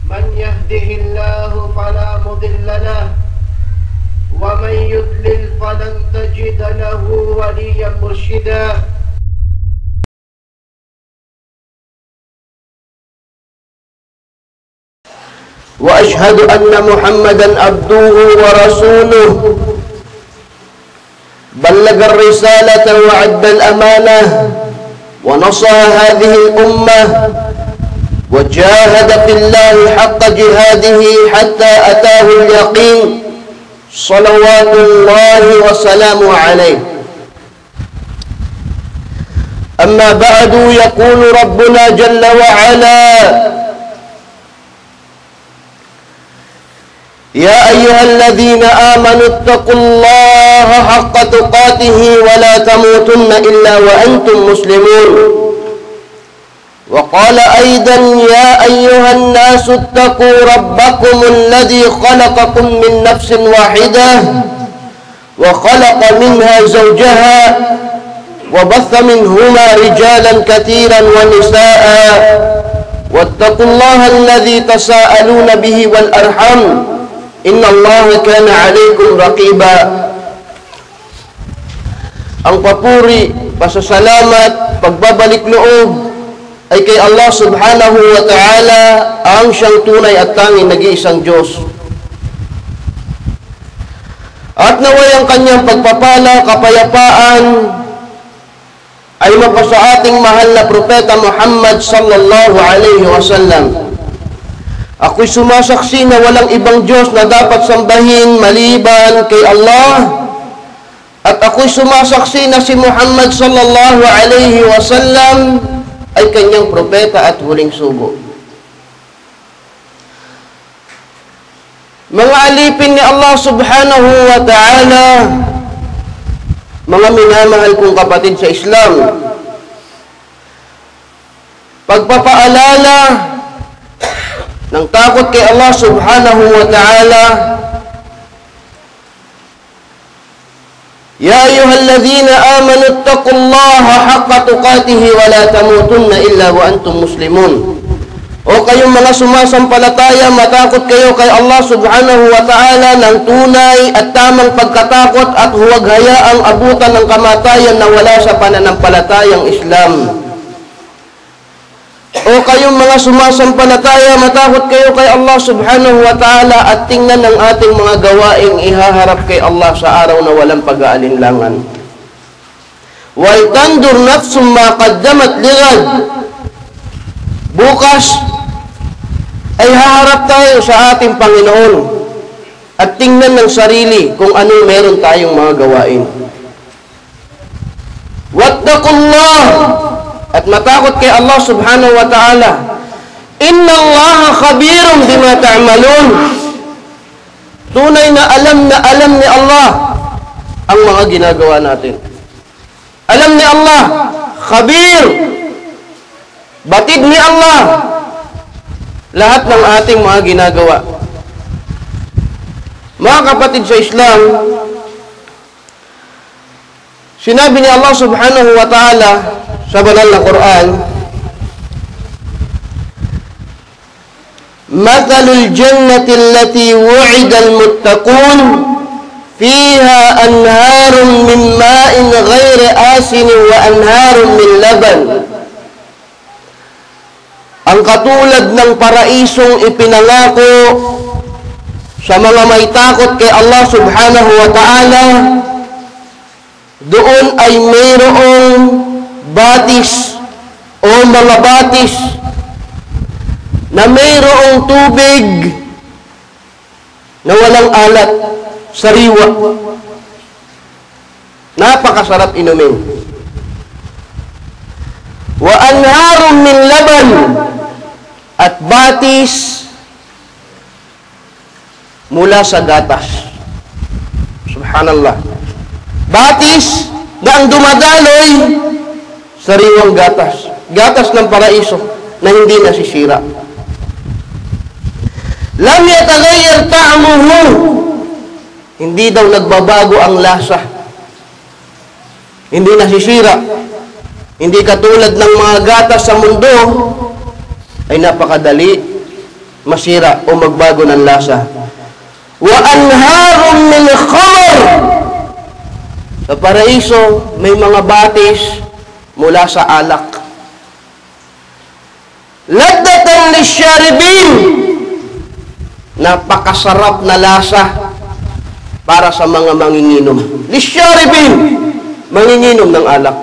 من يهده الله فلا مضل له ومن يضلل فلن تجد له وليا مرشدا وأشهد أن محمدا عبده ورسوله بلغ الرسالة وأدى الأمانة ونصح هذه الأمة وجاهد في الله حق جهاده حتى أتاه اليقين صلوات الله وسلامه عليه. أما بعد، يقول ربنا جل وعلا: يا أيها الذين آمنوا اتقوا الله حق تقاته ولا تموتن إلا وأنتم مسلمون. وقال أيضا: يا أيها الناس اتقوا ربكم الذي خلقكم من نفس واحدة وخلق منها زوجها وبث منهما رجالا كثيرا ونساء واتقوا الله الذي تساءلون به والأرحام إن الله كان عليكم رقيبا. Ang papuri, pasasalamat, pagbabalik loob ay kay Allah subhanahu wa ta'ala, ang siyang tunay at tanging nag-iisang Diyos. At naway ang kanyang pagpapala, kapayapaan ay mapasa ating mahal na propeta Muhammad sallallahu alaihi wasallam. Ako'y sumasaksi na walang ibang Diyos na dapat sambahin maliban kay Allah. At ako'y sumasaksi na si Muhammad sallallahu alaihi wasallam ay kanyang propeta at huling sugo. Mga alipin ni Allah subhanahu wa ta'ala, mga minamahal kong kapatid sa Islam, pagpapaalala ng takot kay Allah subhanahu wa ta'ala. Ya ayyuhalladhina amanu ittaqullaha haqqa tuqatihi wa la tamutunna illa wa antum muslimun. O kayong mga sumasampalataya, matakot kayo kay Allah subhanahu wa ta'ala ng tunay at tamang pagkatakot at huwag hayaang abutan ng kamatayan na wala sa pananampalatayang Islam. O kayong mga sumasampalataya, matakot kayo kay Allah subhanahu wa ta'ala at tingnan ng ating mga gawaing ihaharap kay Allah sa araw na walang pag-aalinlangan. Wal tandur nafsum ma qaddamat ligad. Bukas ay haharap tayo sa ating Panginoon at tingnan ng sarili kung anong meron tayong mga gawain. Wattaqullah, at matakot kay Allah subhanahu wa ta'ala. Inna Allaha khabirun bima ta'malun. Tunay na alam ni Allah ang mga ginagawa natin. Alam ni Allah, khabir, batid ni Allah lahat ng ating mga ginagawa. Mga kapatid sa Islam, sinabi ni Allah subhanahu wa ta'ala sa banal na Quran, Mathalul jannati allati wu'ida al-muttaqun fiha anharun min ma'in ghayri asin wa anharun min laban. Ang katulad ng paraisong ipinangako sa mga may takot kay Allah subhanahu wa ta'ala, doon ay mayroong batis o mga batis na mayroong tubig na walang alat, sariwa. Napakasarap inumin. Wa anharun min laban, at batis mula sa gatas. Subhanallah. Batis na ang dumadaloy, sariwang gatas. Gatas ng paraiso na hindi nasisira. Lam yataghayyar ta'muhu, hindi daw nagbabago ang lasa. Hindi nasisira. Hindi katulad ng mga gatas sa mundo ay napakadali masira o magbago ng lasa. Wa anharun min khamr. Sa paraiso, may mga batis mula sa alak. Laddatan lisyaribin. Napakasarap na lasa para sa mga manginginom. Lisyaribin. Manginginom ng alak.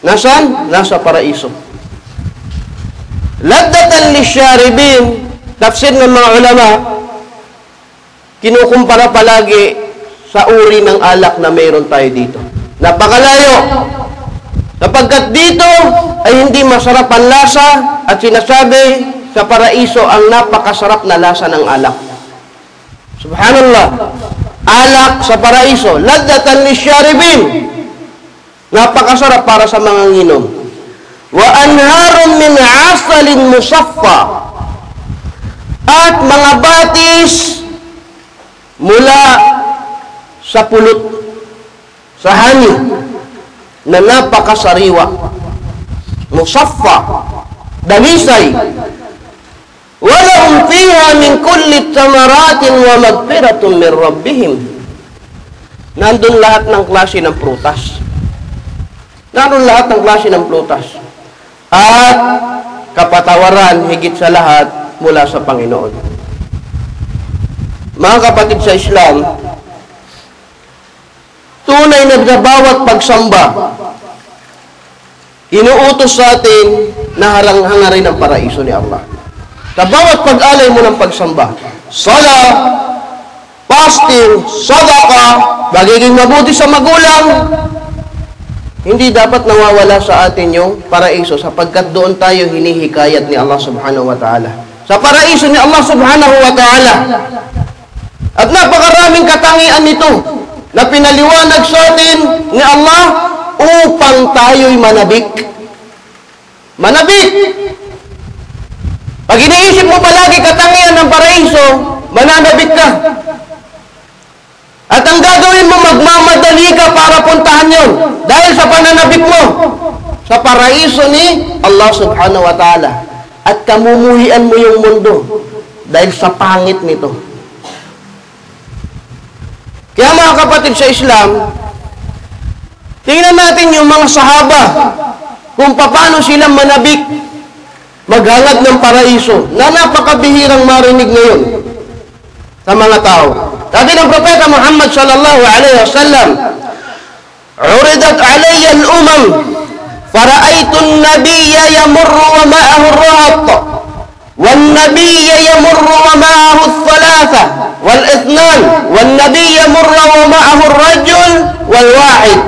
Nasaan? Nasa paraiso. Laddatan lisyaribin. Tafsir ng mga ulama, kinukumpara palagi sa uri ng alak na mayroon tayo dito. Napakalayo. Sapagkat dito ay hindi masarap ang lasa at sinasabi sa paraiso ang napakasarap na lasa ng alak. Subhanallah. Alak sa paraiso. Laddatan lisyaribin. Napakasarap para sa mga nginom. Wa anharun min asalin musaffa. At mga batis mula sa pulot, sa hangin, na napakasariwa. Musaffa, dalisay. Walahum fiha min kulli tamaratin wa magfiratun min rabbihim. Nandun lahat ng klase ng prutas. Nandun lahat ng klase ng prutas. At kapatawaran higit sa lahat mula sa Panginoon. Mga kapatid sa Islam, tunay na bawat pagsamba, inuutos sa atin na hangarin ang paraiso ni Allah. Sa bawat pag-alay mo ng pagsamba, sala, fasting, sadaka, magiging mabuti sa magulang, hindi dapat nawawala sa atin yung paraiso sapagkat doon tayo hinihikayat ni Allah subhanahu wa ta'ala. Sa paraiso ni Allah subhanahu wa ta'ala. At napakaraming katangian nito na pinaliwanag sa atin ni Allah upang tayo'y manabik. Manabik! Pag iniisip mo palagi katangian ng paraiso, mananabik ka. At ang gagawin mo, magmamadali ka para puntahan yon dahil sa pananabik mo sa paraiso ni Allah subhanahu wa ta'ala. At kamumuhian mo yung mundo dahil sa pangit nito. Kaya mga kapatid sa Islam, tingnan natin yung mga sahaba kung paano silang manabik, maghangad ng paraiso na napakabihirang marinig ngayon sa mga tao. Sabi ng Propeta Muhammad sallallahu alaihi wasallam, "Uridat alayya al-umam, fara'aytu an-nabiyya yamurru wa ma'ahu ar-rahat, wan-nabiyya yamurru wa ma'ahu ath-thalatha, wal-ithnan, wan-nabiyya yamurru wa ma'ahu ar-rajul wal-wahid,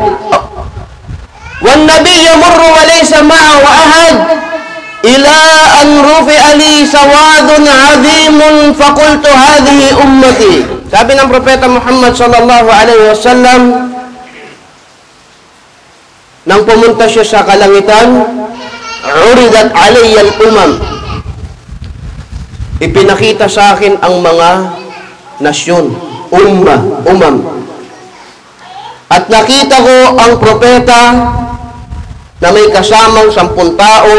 wan-nabiyya yamurru wa laysa ma'ahu ahad, ila an rufi'a li sawadun 'azimun faqultu hadhihi ummati." Sabi ng Propeta Muhammad sallallahu alaihi wasallam, nang pumunta siya sa kalangitan, uridat alayya al-umam, ipinakita sa akin ang mga nasyon, umam. At nakita ko ang propeta na may kasamang 10 tao,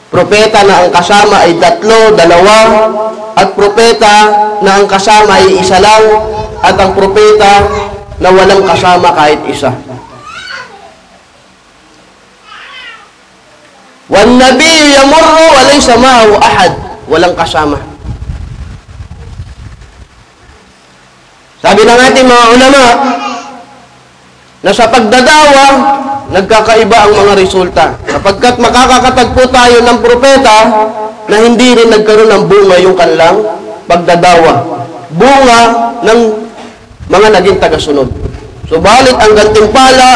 propeta na ang kasama ay 3, 2, at propeta na ang kasama ay 1 lang, at ang propeta na walang kasama kahit isa. وَالنَّبِيُّ يَمُرُّ وَلَيْسَ مَعَهُ أَحَدٌ, walang kasama. Sabi ng ating mga ulama na sa pagdadawa, nagkakaiba ang mga resulta. Sapagkat makakakatagpo tayo ng propeta na hindi rin nagkaroon ng bunga yung kanilang pagdadawa. Bunga ng mga naging tagasunod. Subalit ang gantimpala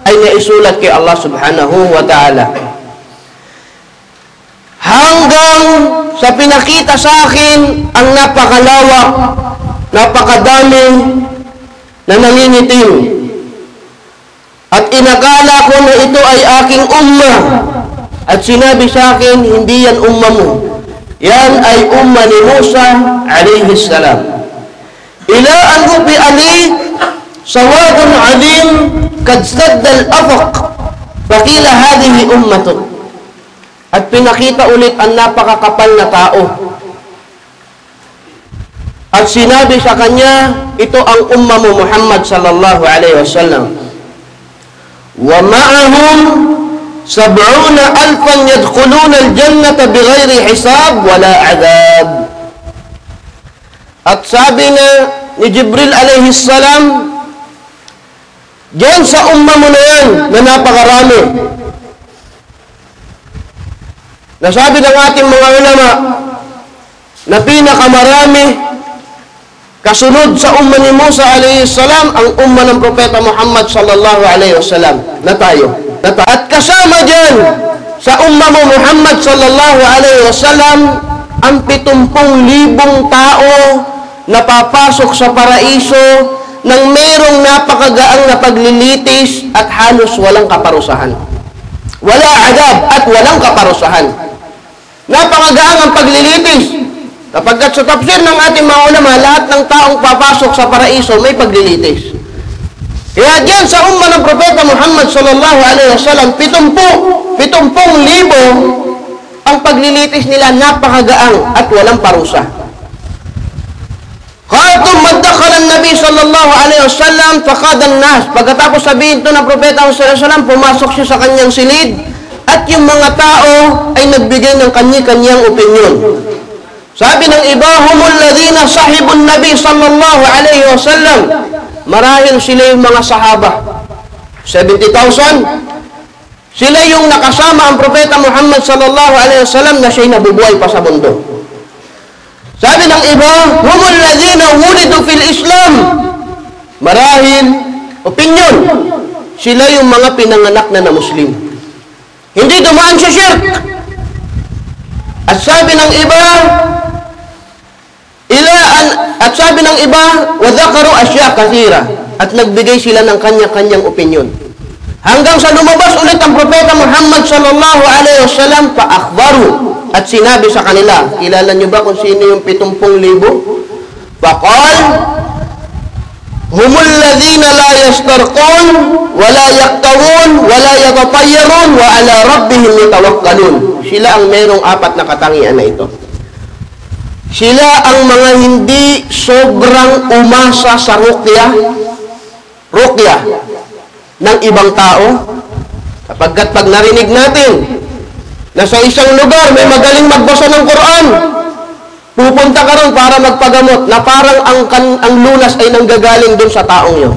ay naisulat kay Allah subhanahu wa ta'ala. Hanggang sa pinakita sa akin ang napakalawak, napakadami na nangingitim. At inakala ko na ito ay aking umma. At sinabi sa akin, hindi yan umma mo. Yan ay umma ni Musa alayhi salam. Ila an rufi ali sawadun alim kad sadda al-afaq. Fakila hadihi ummatun. At pinakita ulit ang napakakapal na tao At sinabi sa kanya, ito ang umma mo Muhammad sallallahu alaihi wasallam. Wa ma'ahum 70,000 yadkhuluna al-jannata bighairi hisab wala adab. At sabi ni Jibril alaihi salam, diyan sa umma mo na yan, na napakarami. Nasabi ng ating mga ulama, na pinakamarami, kasunod sa umma ni Musa alayhi salam, ang umma ng Propeta Muhammad sallallahu alayhi wasallam, na tayo. At kasama dyan, sa umma mo Muhammad sallallahu alayhi wasallam, ang 70,000 tao na papasok sa paraiso nang merong napakagaang na paglilitis at halos walang kaparusahan. Wala adab at walang kaparusahan. Napakagaang ang paglilitis. Kapagkat sa tafsir ng ating mga ulama, lahat ng taong papasok sa paraiso may paglilitis. Kaya diyan sa umma ng Propeta Muhammad sallallahu alaihi wasallam, 70,000 ang paglilitis nila, napakagaang at walang parusa. Kung magdakhala ang Nabi sallallahu alaihi wasallam, faqadan nas. Pagkatapos sabihin ito ng Propeta sallallahu alaihi wasallam, pumasok siya sa kanyang silid at yung mga tao ay nagbigay ng kanya-kanyang opinyon. Sabi ng iba, humul ladhina sahibun Nabi sallallahu alaihi wasallam. Marahil sila yung mga sahaba. 70,000. Sila yung nakasama ang Propeta Muhammad sallallahu alaihi wasallam na siya'y nabubuhay pa sa mundo. Sabi ng iba, humul ladhina wulidu fil Islam. Marahil, opinyon, sila yung mga pinanganak na Muslim. Hindi dumaan sa shirk. At sabi ng iba, wa dhakaru asya kathira. At nagbigay sila ng kanya-kanyang opinyon. Hanggang sa lumabas ulit ang Propeta Muhammad sallallahu alaihi wasallam, pa-akhbaru. At sinabi sa kanila, kilala nyo ba kung sino yung 70,000? Faqal, humul ladhina la yastarqun, wala yaktawun, wala yatatayyarun, wa ala rabbihim yatawakkalun. Sila ang merong 4 na katangian na ito. Sila ang mga hindi sobrang umasa sa ruqya ng ibang tao. Sapagkat pag narinig natin na sa isang lugar may magaling magbasa ng Quran, pupunta ka ron para magpagamot na parang ang lunas ay nanggagaling dun sa taong yun.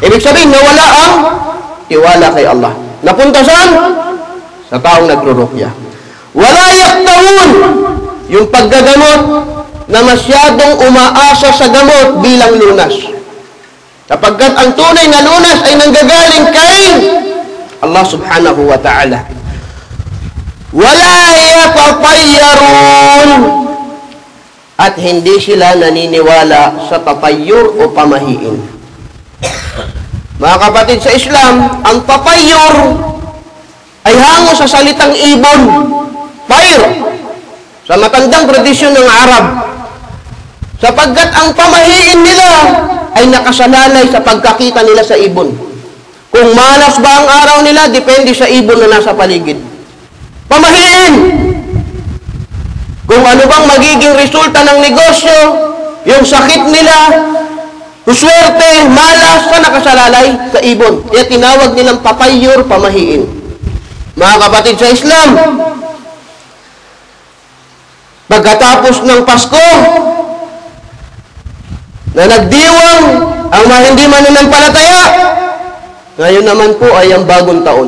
Ibig sabihin, nawala ang tiwala kay Allah. Napunta saan? Sa taong nagruruqya. Wala yaktawun, yung paggagamot na masyadong umaasa sa gamot bilang lunas. Kapagkat ang tunay na lunas ay nanggagaling kay Allah subhanahu wa ta'ala. Wala yatatayyarun, at hindi sila naniniwala sa tatayyur o pamahiin. Mga kapatid sa Islam, ang tatayyur ay hango sa salitang ibon, tayr, sa matandang tradisyon ng Arab. Sapagkat ang pamahiin nila ay nakasalalay sa pagkakita nila sa ibon. Kung malas ba ang araw nila, depende sa ibon na nasa paligid. Pamahiin! Kung ano bang magiging resulta ng negosyo, yung sakit nila, swerte, malas, sa nakasalalay sa ibon. Kaya tinawag nilang tatayyur, pamahiin. Mga kapatid sa Islam, pagkatapos ng Pasko, na nagdiwang ang mga hindi mananampalataya, ngayon naman po ay ang bagong taon.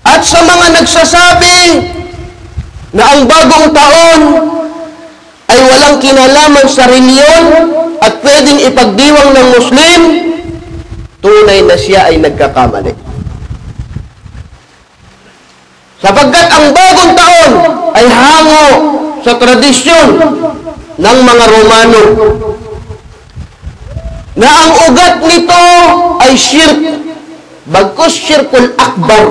At sa mga nagsasabi na ang bagong taon ay walang kinalaman sa reliyon at pwedeng ipagdiwang ng Muslim, tunay na siya ay nagkakamali. Sapagkat ang bagong taon ay hango sa tradisyon ng mga Romano na ang ugat nito ay shirk, bagkus shirkul akbar,